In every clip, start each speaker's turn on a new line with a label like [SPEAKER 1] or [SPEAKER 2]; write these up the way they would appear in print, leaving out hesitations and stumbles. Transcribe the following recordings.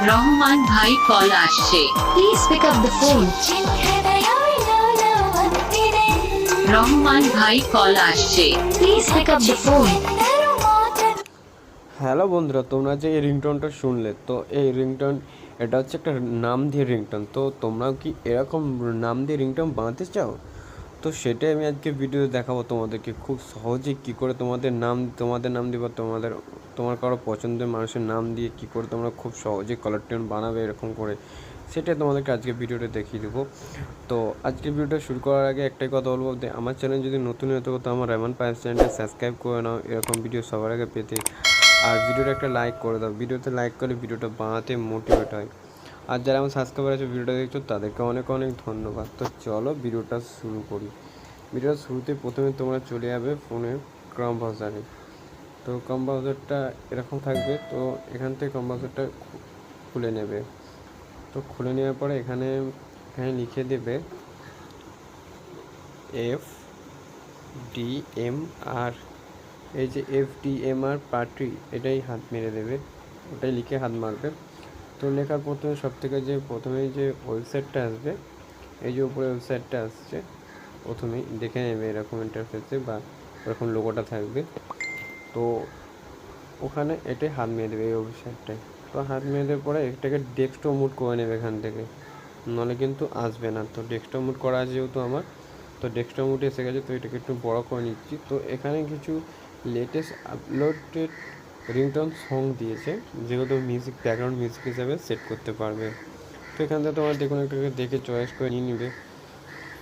[SPEAKER 1] রহমান ভাই কল আসছে,
[SPEAKER 2] Please pick up the phone.
[SPEAKER 1] Rahman ভাই কল আসছে,
[SPEAKER 2] Please pick up the phone.
[SPEAKER 3] Hello বন্ধুরা, তোমরা যে এই রিংটোনটা শুনলে, তো এই রিংটোন এটা হচ্ছে একটা নাম দিয়ে রিংটোন। তো তোমরাও কি এরকম নাম দিয়ে রিংটোন বানাতে চাও? তো সেটাই আমি আজকে ভিডিওতে দেখাবো তোমাদেরকে, খুব সহজে কী করে তোমাদের নাম দিয়ে বা তোমার কারো পছন্দের মানুষের নাম দিয়ে কী করে তোমরা খুব সহজে কলার টিউন বানাবে এরকম করে, সেটাই তোমাদেরকে আজকে ভিডিওটা দেখিয়ে দেবো। তো আজকে ভিডিওটা শুরু করার আগে একটাই কথা বলবো, যে আমার চ্যানেল যদি নতুন হতো তো আমার রাহমান পাইপ চ্যানেলটা সাবস্ক্রাইব করে নাও এরকম ভিডিও সবার আগে পেতে। আর ভিডিওটা একটা লাইক করে দাও, ভিডিওতে লাইক করে ভিডিওটা বানাতে মোটিভেট হয়। আর যারা আমার সাবস্ক্রাইবার আছে ভিডিওটা দেখছো তাদেরকে অনেক অনেক ধন্যবাদ। তো চলো ভিডিওটা শুরু করি। ভিডিওর শুরুতে প্রথমে তোমরা চলে যাবে ফোনের ক্রম ব্রাউজারে। তো ক্রম ব্রাউজারটা এরকম থাকবে, তো এখান থেকে ক্রম ব্রাউজারটা খুলে নেবে। তো খুলে নেওয়ার পরে এখানে লিখে দেবে FDMR, এই যে FDMR পার্টি, এটাই হাত মেরে দেবে, ওটাই লিখে হাত মারবে। তো লেখার প্রথমে প্রথমেই যে ওয়েবসাইটটা আসবে, এই যে উপরে ওয়েবসাইটটা আসছে, প্রথমেই দেখে নেবে এরকম ইন্টারফেসে বা এরকম লোগোটা থাকবে। তো ওখানে এটাই হাত মেরে দেবে এই ওয়েবসাইটটায়। তো হাত মেরে দেওয়ার পরে এটাকে ডেস্কটপ মুড করে নেবে এখান থেকে, নাহলে কিন্তু আসবে না। তো ডেস্কটপ মুড করা আছে যেহেতু আমার, তো ডেস্কটপ মুডে এসে গেছে, তো এটাকে একটু বড় করে নিচ্ছি। তো এখানে কিছু লেটেস্ট আপলোডেড রিংটোন সং দিয়েছে, যেগুলো মিউজিক ব্যাকগ্রাউন্ড মিউজিক হিসাবে সেট করতে পারবে। তো এখান থেকে তোমার দেখুন একটাকে দেখে চয়েস করে নিয়ে নিবে।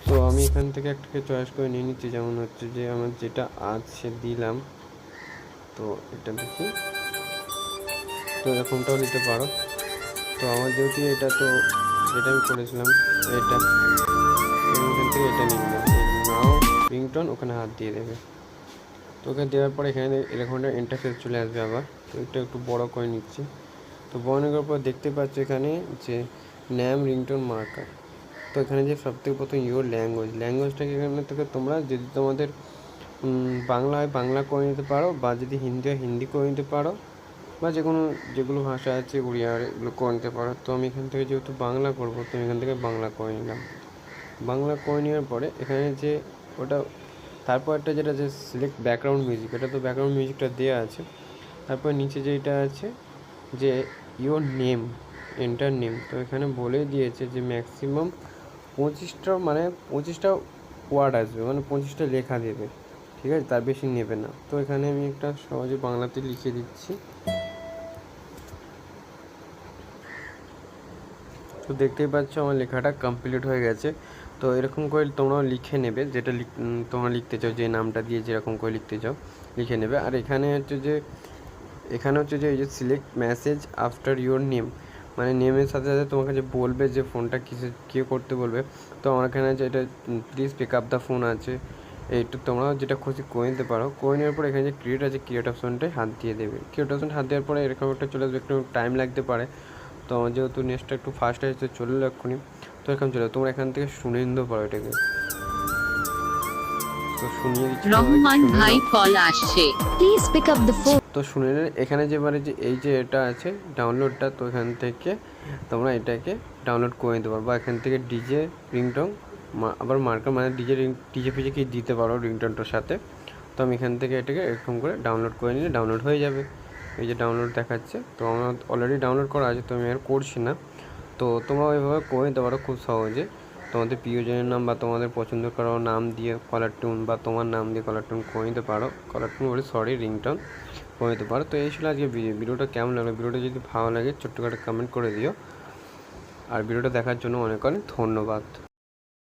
[SPEAKER 3] তো আমি এখান থেকে একটাকে চয়েস করে নিয়ে নিচ্ছি, যেমন হচ্ছে যে আমার যেটা আছে দিলাম, তো এটা দেখি। তো এরকমটাও নিতে পারো। তো আমার যেহেতু এটা, তো যেটা আমি করেছিলাম এটা, এখান থেকে এটা নিয়ে নিলাম, নাও রিংটোন, ওখানে হাত দিয়ে দেবে। তো ওখানে দেওয়ার পরে এখানে এরকম একটা ইন্টারফেস চলে আসবে আবার। তো এটা একটু বড় করে নিচ্ছি। তো বড় করার পর দেখতে পাচ্ছ এখানে যে নাম রিংটোন মার্কার। তো এখানে যে সবথেকে প্রথম ইয়োর ল্যাঙ্গুয়েজটাকে এখানে থেকে তোমরা যদি তোমাদের বাংলা হয় বাংলা করে নিতে পারো, বা যদি হিন্দি হয় হিন্দি করে নিতে পারো, বা যেগুলো ভাষা আছে উড়িয়া এগুলো করে নিতে পারো। তো আমি এখান থেকে যেহেতু বাংলা করবো, তো এখান থেকে বাংলা করে নিলাম। বাংলা করে নেওয়ার পরে এখানে যে ওটা, তারপর একটা যেটা যে সিলেক্ট ব্যাকগ্রাউন্ড মিউজিক, এটা তো ব্যাকগ্রাউন্ড মিউজিকটা দেওয়া আছে। তারপর নিচে যেটা আছে যে ইওর নেম, এন্টার নেম, তো এখানে বলে দিয়েছে যে ম্যাক্সিমাম 25টা ওয়ার্ড আসবে, মানে 25টা লেখা দেবে, ঠিক আছে, তার বেশি নেবে না। তো এখানে আমি একটা সহজে বাংলাতে লিখে দিচ্ছি। তো দেখতেই পাচ্ছ আমার লেখাটা কমপ্লিট হয়ে গেছে। তো এরকম করে তোমরাও লিখে নেবে, যেটা তোমরা লিখতে চাও, যে নামটা দিয়ে যেরকম করে লিখতে চাও লিখে নেবে। আর এখানে হচ্ছে যে এই যে select message after your name, মানে নেমের সাথে সাথে তোমাকে যে বলবে যে ফোনটা কে করতে বলবে। তো আমার এখানে যে এটা please pick up the phone আছে, এইটু তোমরা যেটা খুশি করে নিতে পারো। করে নেওয়ার পরে এখানে যে ক্রিয়েট আছে, ক্রিয়েট অপশনটায় হাত দিয়ে দেবে। ক্রিয়েট অপশনটা হাত দেওয়ার পরে এরকম একটা চলে আসবে, একটু টাইম লাগতে পারে। তো আমার যেহেতু নেটটা একটু ফাস্ট হয়েছে, চলে এলো এক্ষুনি। তো এরকম চলে, তোমরা এখান থেকে শুনে নিতে পারো এটাকে। তো শুনিয়ে দিচ্ছি,
[SPEAKER 1] রহমান ভাই কল আসছে,
[SPEAKER 2] Please pick up the phone.
[SPEAKER 3] তো শুনে নিলে এখানে যেবারে যে এই যে এটা আছে ডাউনলোডটা, তো এখান থেকে তোমরা এটাকে ডাউনলোড করে নিতে পারো, বা এখান থেকে ডিজে রিংটোন আবার মার্কার, মানে ডিজে ফিজে কি দিতে পারো রিংটোনটার সাথে। তো আমি এখান থেকে এটাকে এরকম করে ডাউনলোড করে নিলে ডাউনলোড হয়ে যাবে। এই যে ডাউনলোড দেখাচ্ছে, তো আমার অলরেডি ডাউনলোড করা আছে, তো আমি আর করছি না। তো তোমরা ওইভাবে করে নিতে পারো খুব সহজে। তোমাদের প্রিয়জনের নাম বা তোমাদের পছন্দ করা নাম দিয়ে কলার টিউন, বা তোমার নাম দিয়ে কলার টিউন করে নিতে পারো, রিংটোন করে নিতে পারো। তো এই ছিল আজকে ভিডিওটা কেমন লাগলো, ভিডিওটা যদি ভালো লাগে ছোট্ট করে কমেন্ট করে দিও। আর ভিডিওটা দেখার জন্য অনেক অনেক ধন্যবাদ।